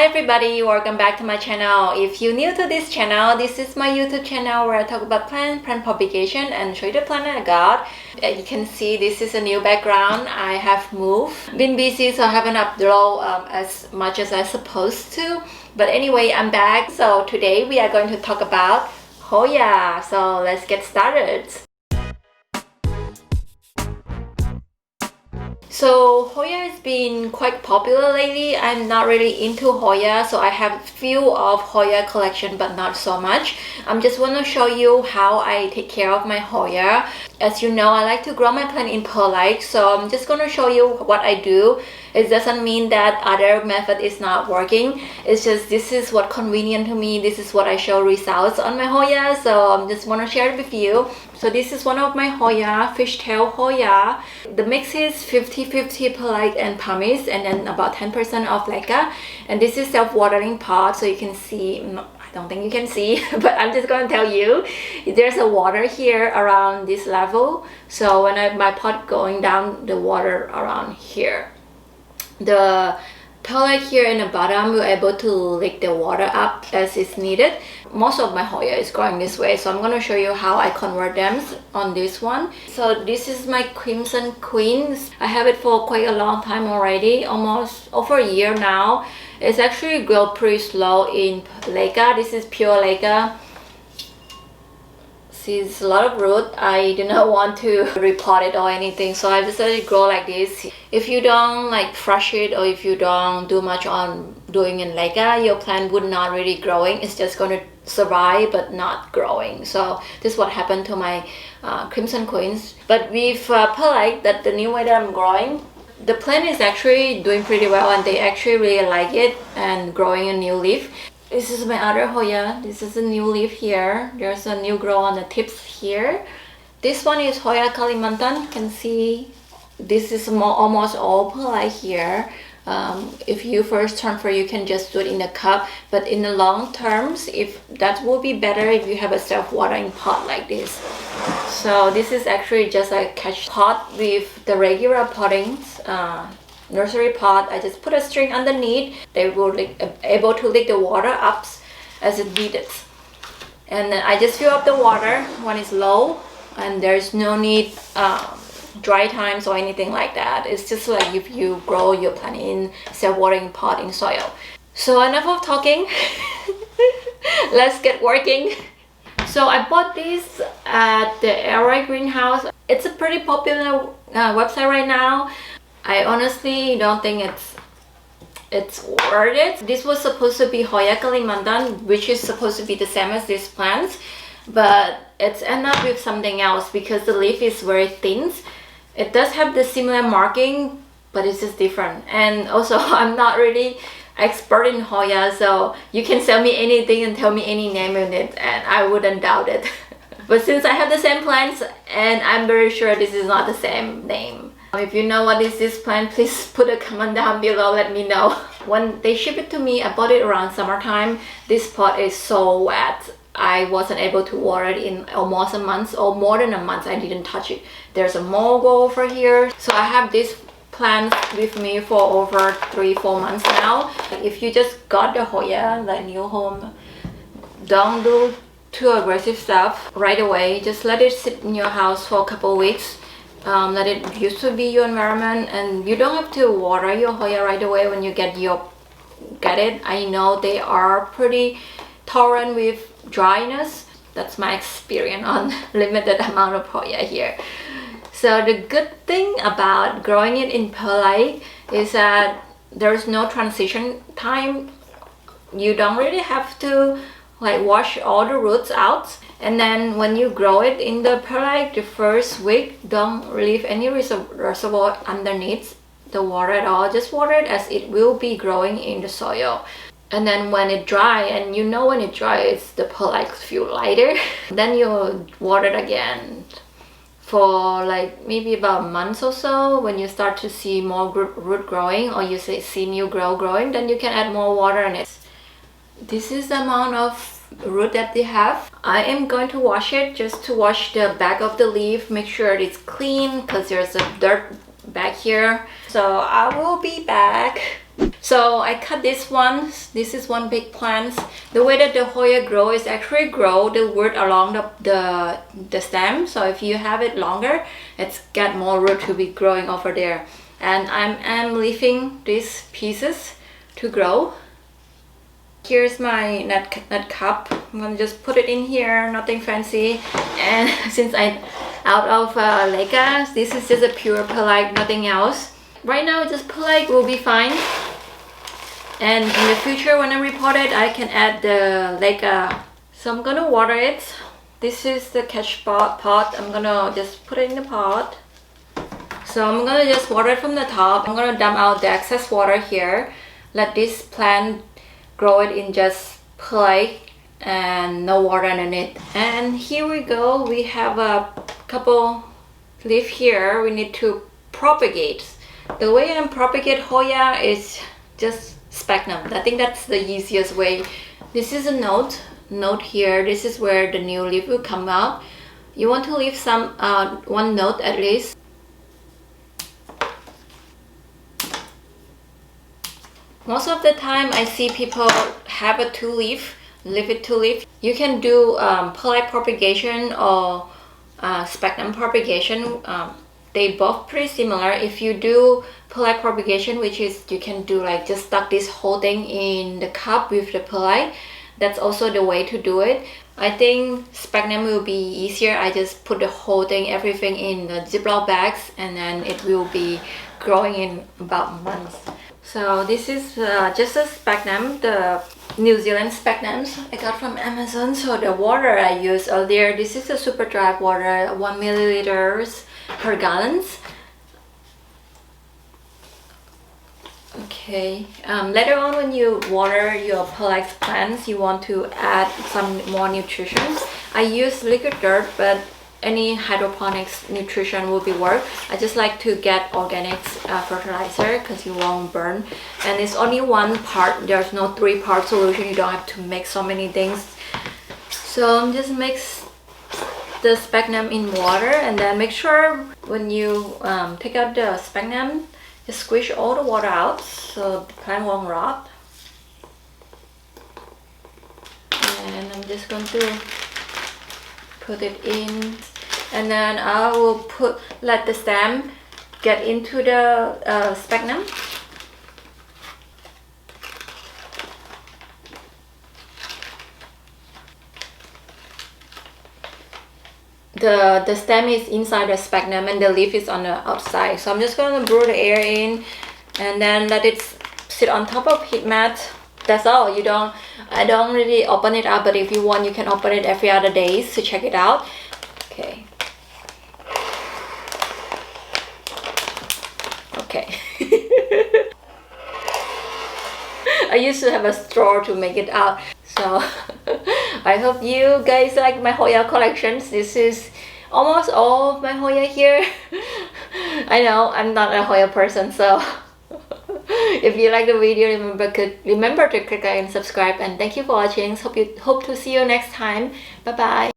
Hi everybody, welcome back to my channel. If you're new to this channel, this is my YouTube channel where I talk about plant propagation and show you the plant I got. As you can see, this is a new background. I have moved. Been busy, so I haven't uploaded as much as I supposed to. But anyway, I'm back. So today we are going to talk about Hoya. So let's get started. So Hoya has been quite popular lately. I'm not really into Hoya, so I have few of Hoya collection but not so much. I'm just want to show you how I take care of my Hoya. As you know, I like to grow my plant in perlite, so I'm just going to show you what I do. It doesn't mean that other method is not working. It's just this is what convenient to me. This is what I show results on my Hoya, so I'm just want to share it with you. So this is one of my Hoya, fishtail Hoya. The mix is 50-50 perlite and pumice, and then about 10% of leca. And this is self-watering pot, so you can see. I don't think you can see, but I'm just going to tell you. There's a water here around this level. So when my pot going down, the water around here. The perlite here in the bottom, we're able to lick the water up as is needed. Most of my Hoya is growing this way, so I'm going to show you how I convert them on this one. So this is my Crimson Queen. I have it for quite a long time already, almost over a year now. It's actually grow pretty slow in leca. This is pure leca. It's a lot of root. I do not want to repot it or anything, so I decided to grow like this. If you don't like fresh it, or if you don't do much on doing in leca, your plant would not really growing. It's just going to survive but not growing. So this is what happened to my Crimson Queens. But with perlite, that the new way that I'm growing, the plant is actually doing pretty well, and they actually really like it and growing a new leaf. This is my other Hoya. This is a new leaf here. There's a new grow on the tips here. This one is Hoya Kalimantan. You can see this is almost all perlite here. If you first transfer, you can just do it in a cup. But in the long terms, if that will be better if you have a self-watering pot like this. So this is actually just a catch pot with the regular pottings. Nursery pot. I just put a string underneath. They will able to lick the water up as it needed, and then I just fill up the water when it's low, and there's no need dry times or anything like that. It's just like if you grow your plant in self-watering pot in soil. So enough of talking. Let's get working. So I bought this at the Airway Greenhouse. It's a pretty popular website right now. I honestly don't think it's worth it. This was supposed to be Hoya Kalimantan, which is supposed to be the same as these plants, but it's ended up with something else because the leaf is very thin. It does have the similar marking, but it's just different. And also, I'm not really expert in Hoya, so you can sell me anything and tell me any name in it, and I wouldn't doubt it. But since I have the same plants, and I'm very sure this is not the same name. If you know what is this plant, please put a comment down below, let me know. When they ship it to me, I bought it around summertime. This pot is so wet. I wasn't able to water it in almost a month, or more than a month. I didn't touch it. There's a mold over here. So I have this plant with me for over 3-4 months now. If you just got the Hoya, the new home, don't do too aggressive stuff right away. Just let it sit in your house for a couple weeks. Let it used to be your environment, and you don't have to water your Hoya right away when you get it. I know they are pretty tolerant with dryness. That's my experience on limited amount of Hoya here. So the good thing about growing it in perlite is that there's no transition time. You don't really have to like wash all the roots out. And then when you grow it in the perlite, the first week, don't leave any reservoir underneath the water at all. Just water it as it will be growing in the soil. And then when it dry, and you know when it dries, the perlite feel lighter. Then you water it again for like maybe about a month or so. When you start to see more root growing, or you see new growing, then you can add more water in it. This is the amount of root that they have. I am going to wash it, just to wash the back of the leaf, make sure it's clean because there's a dirt back here. So I will be back So I cut this one. This is one big plant. The way that the Hoya grow is actually grow the root along the stem. So if you have it longer, it's got more root to be growing over there. And I'm leaving these pieces to grow. Here's my nut cup. I'm gonna just put it in here, nothing fancy. And since I'm out of leca, this is just a pure perlite, nothing else. Right now, just perlite will be fine. And in the future, when I repot it, I can add the leca. So I'm gonna water it. This is the catch pot. I'm gonna just put it in the pot. So I'm gonna just water it from the top. I'm gonna dump out the excess water here. Let this plant grow it in just perlite and no water underneath. And here we go. We have a couple leaf here. We need to propagate. The way I propagate Hoya is just sphagnum. I think that's the easiest way. This is a note here. This is where the new leaf will come out. You want to leave some one note at least. Most of the time I see people have a two-leaf, leave it two-leaf. You can do perlite propagation or sphagnum propagation. They both pretty similar. If you do perlite propagation, which is you can do like just stuck this whole thing in the cup with the perlite, that's also the way to do it. I think sphagnum will be easier. I just put the whole thing, everything in the Ziploc bags, and then it will be growing in about months. So this is just a sphagnum, the New Zealand sphagnums I got from Amazon. So the water I used earlier, this is a super dry water, 1 milliliters per gallons. Okay, later on when you water your perlite plants, you want to add some more nutrition. I use liquid dirt, but any hydroponics nutrition will be work. I just like to get organic fertilizer because you won't burn. And it's only one part. There's no 3-part solution. You don't have to make so many things. So just mix the sphagnum in water, and then make sure when you take out the sphagnum, just squish all the water out so the plant won't rot. And I'm just going to put it in, and then I will let the stem get into the sphagnum. The stem is inside the sphagnum and the leaf is on the outside. So I'm just going to blow the air in and then let it sit on top of heat mat. That's all. I don't really open it up, but if you want, you can open it every other days to check it out. Okay. Okay. I used to have a straw to make it out. So I hope you guys like my Hoya collections. This is almost all of my Hoya here. I know I'm not a Hoya person, so if you like the video, remember to click like and subscribe, and thank you for watching. Hope to see you next time. Bye bye.